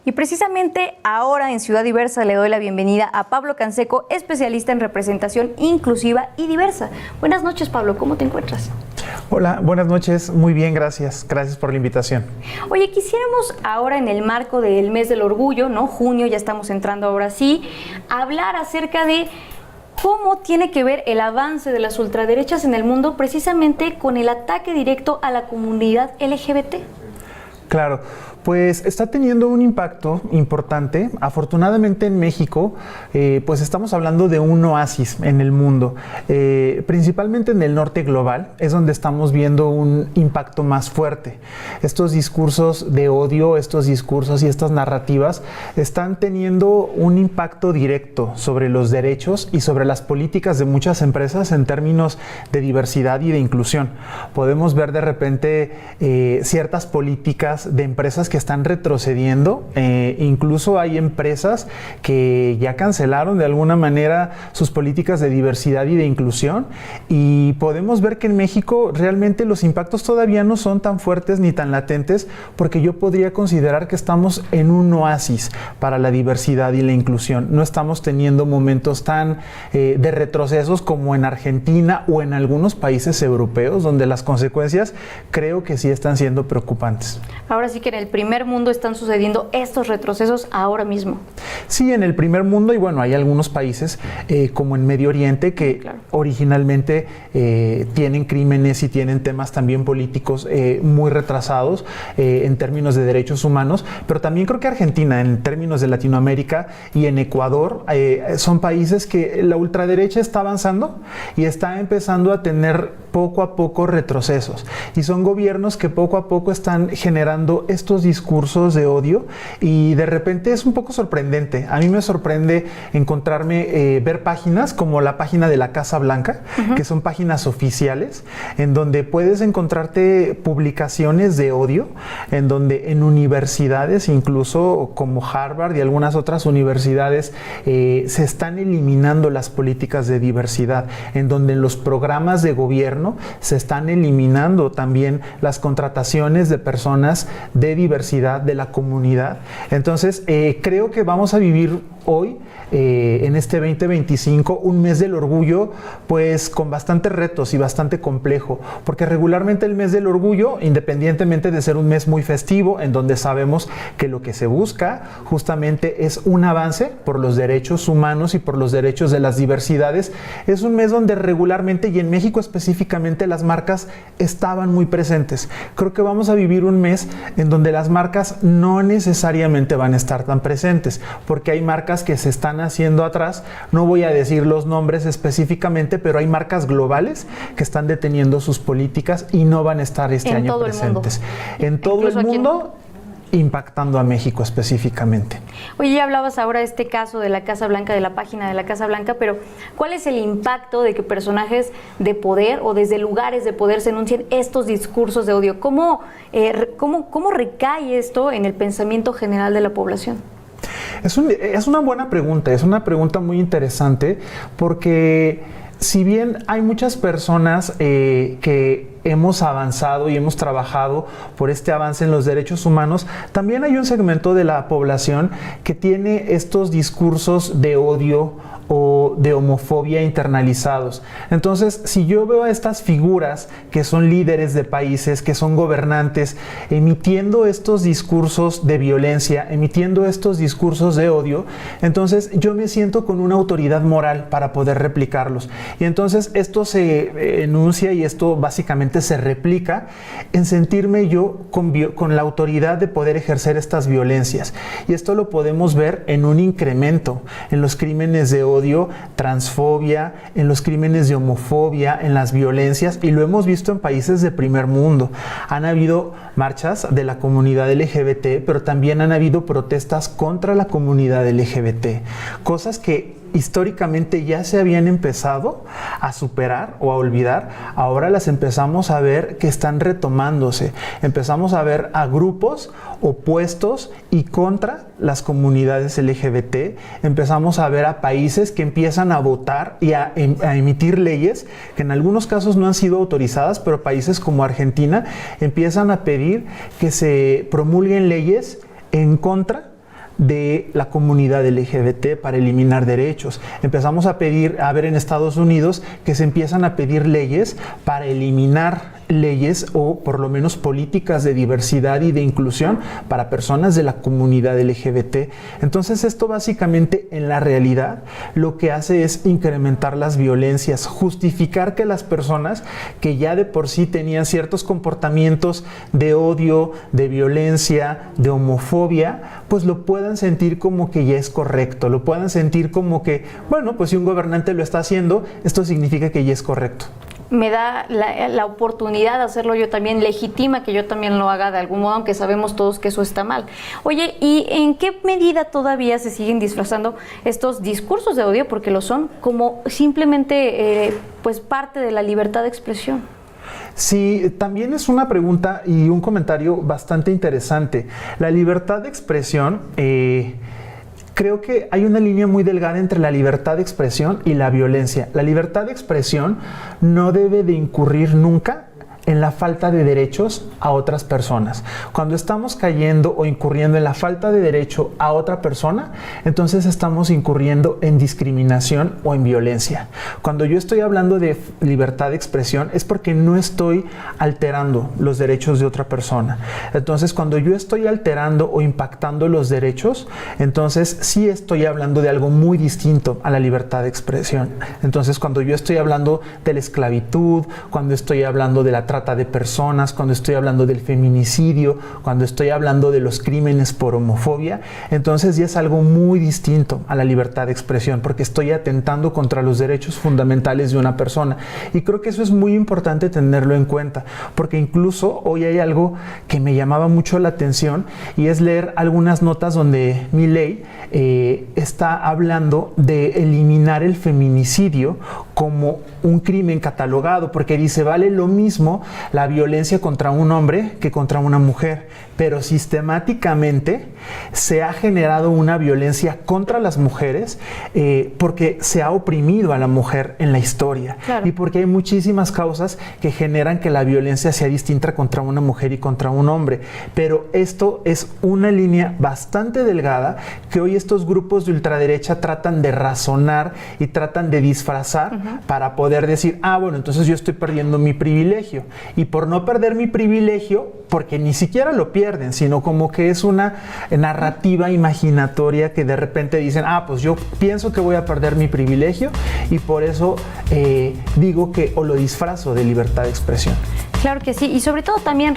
Y precisamente ahora en Ciudad Diversa le doy la bienvenida a Pablo Canseco, especialista en representación inclusiva y diversa. Buenas noches, Pablo, ¿cómo te encuentras? Hola, buenas noches, muy bien, gracias. Gracias por la invitación. Oye, quisiéramos ahora en el marco del mes del orgullo, ¿no? Junio, ya estamos entrando ahora sí, hablar acerca de cómo tiene que ver el avance de las ultraderechas en el mundo precisamente con el ataque directo a la comunidad LGBT. Claro, pues está teniendo un impacto importante. Afortunadamente en México, pues estamos hablando de un oasis en el mundo. Principalmente en el norte global es donde estamos viendo un impacto más fuerte. Estos discursos de odio, estos discursos y estas narrativas están teniendo un impacto directo sobre los derechos y sobre las políticas de muchas empresas en términos de diversidad y de inclusión. Podemos ver de repente ciertas políticas de empresas que están retrocediendo, incluso hay empresas que ya cancelaron de alguna manera sus políticas de diversidad y de inclusión, y podemos ver que en México realmente los impactos todavía no son tan fuertes ni tan latentes, porque yo podría considerar que estamos en un oasis para la diversidad y la inclusión. No estamos teniendo momentos tan de retrocesos como en Argentina o en algunos países europeos, donde las consecuencias creo que sí están siendo preocupantes. Ahora sí que en el primer mundo están sucediendo estos retrocesos ahora mismo. Sí, en el primer mundo, y bueno, hay algunos países como en Medio Oriente que originalmente tienen crímenes y tienen temas también políticos muy retrasados en términos de derechos humanos, pero también creo que Argentina en términos de Latinoamérica y en Ecuador son países que la ultraderecha está avanzando y está empezando a tener poco a poco retrocesos, y son gobiernos que poco a poco están generando estos discursos de odio, y de repente es un poco sorprendente. A mí me sorprende encontrarme, ver páginas como la página de la Casa Blanca, que son páginas oficiales, en donde puedes encontrarte publicaciones de odio, en donde en universidades, incluso como Harvard y algunas otras universidades, se están eliminando las políticas de diversidad, en donde en los programas de gobierno se están eliminando también las contrataciones de personas de diversidad de la comunidad. Entonces, creo que vamos a vivir hoy, en este 2025, un mes del orgullo, pues con bastantes retos y bastante complejo, porque regularmente el mes del orgullo, independientemente de ser un mes muy festivo, en donde sabemos que lo que se busca justamente es un avance por los derechos humanos y por los derechos de las diversidades, es un mes donde regularmente, y en México específicamente, las marcas estaban muy presentes. Creo que vamos a vivir un mes en donde las marcas no necesariamente van a estar tan presentes, porque hay marcas que se están haciendo atrás. No voy a decir los nombres específicamente, pero hay marcas globales que están deteniendo sus políticas y no van a estar este año presentes. En todo el mundo, impactando a México específicamente. Oye, ya hablabas ahora de este caso de la Casa Blanca, de la página de la Casa Blanca, pero ¿cuál es el impacto de que personajes de poder o desde lugares de poder se enuncien estos discursos de odio? ¿Cómo recae esto en el pensamiento general de la población? Es una buena pregunta, es una pregunta muy interesante, porque si bien hay muchas personas que hemos avanzado y hemos trabajado por este avance en los derechos humanos, también hay un segmento de la población que tiene estos discursos de odio o de homofobia internalizados. Entonces, si yo veo a estas figuras que son líderes de países, que son gobernantes, emitiendo estos discursos de violencia, emitiendo estos discursos de odio, entonces yo me siento con una autoridad moral para poder replicarlos. Y entonces esto se enuncia y esto básicamente se replica en sentirme yo con la autoridad de poder ejercer estas violencias. Y esto lo podemos ver en un incremento en los crímenes de odio, transfobia, en los crímenes de homofobia, en las violencias, y lo hemos visto en países de primer mundo. Han habido marchas de la comunidad LGBT, pero también han habido protestas contra la comunidad LGBT, cosas que históricamente ya se habían empezado a superar o a olvidar. Ahora las empezamos a ver que están retomándose. Empezamos a ver a grupos opuestos y contra las comunidades LGBT. Empezamos a ver a países que empiezan a votar y a emitir leyes que en algunos casos no han sido autorizadas, pero países como Argentina empiezan a pedir que se promulguen leyes en contra de la comunidad LGBT para eliminar derechos. Empezamos a ver en Estados Unidos que se empiezan a pedir leyes para eliminar leyes o por lo menos políticas de diversidad y de inclusión para personas de la comunidad LGBT. Entonces esto básicamente en la realidad lo que hace es incrementar las violencias, justificar que las personas que ya de por sí tenían ciertos comportamientos de odio, de violencia, de homofobia, pues lo puedan sentir como que ya es correcto, lo puedan sentir como que, bueno, pues si un gobernante lo está haciendo, esto significa que ya es correcto. Me da la oportunidad de hacerlo yo también, legitima que yo también lo haga de algún modo, aunque sabemos todos que eso está mal. Oye, ¿y en qué medida todavía se siguen disfrazando estos discursos de odio, porque lo son, como simplemente pues parte de la libertad de expresión? Sí, también es una pregunta y un comentario bastante interesante. La libertad de expresión, creo que hay una línea muy delgada entre la libertad de expresión y la violencia. La libertad de expresión no debe de incurrir nunca en la falta de derechos a otras personas. Cuando estamos cayendo o incurriendo en la falta de derecho a otra persona, entonces estamos incurriendo en discriminación o en violencia. Cuando yo estoy hablando de libertad de expresión es porque no estoy alterando los derechos de otra persona. Entonces, cuando yo estoy alterando o impactando los derechos, entonces sí estoy hablando de algo muy distinto a la libertad de expresión. Entonces, cuando yo estoy hablando de la esclavitud, cuando estoy hablando de la trata de personas, cuando estoy hablando del feminicidio, cuando estoy hablando de los crímenes por homofobia, entonces ya es algo muy distinto a la libertad de expresión, porque estoy atentando contra los derechos fundamentales de una persona. Y creo que eso es muy importante tenerlo en cuenta, porque incluso hoy hay algo que me llamaba mucho la atención y es leer algunas notas donde Milei está hablando de eliminar el feminicidio como un crimen catalogado, porque dice, vale lo mismo la violencia contra un hombre que contra una mujer, pero sistemáticamente se ha generado una violencia contra las mujeres porque se ha oprimido a la mujer en la historia. Claro. Y porque hay muchísimas causas que generan que la violencia sea distinta contra una mujer y contra un hombre, pero esto es una línea bastante delgada que hoy estos grupos de ultraderecha tratan de razonar y tratan de disfrazar para poder decir, ah, bueno, entonces yo estoy perdiendo mi privilegio. Y por no perder mi privilegio, porque ni siquiera lo pierden, sino como que es una narrativa imaginatoria que de repente dicen, ah, pues yo pienso que voy a perder mi privilegio y por eso digo que o lo disfrazo de libertad de expresión. Claro que sí, y sobre todo también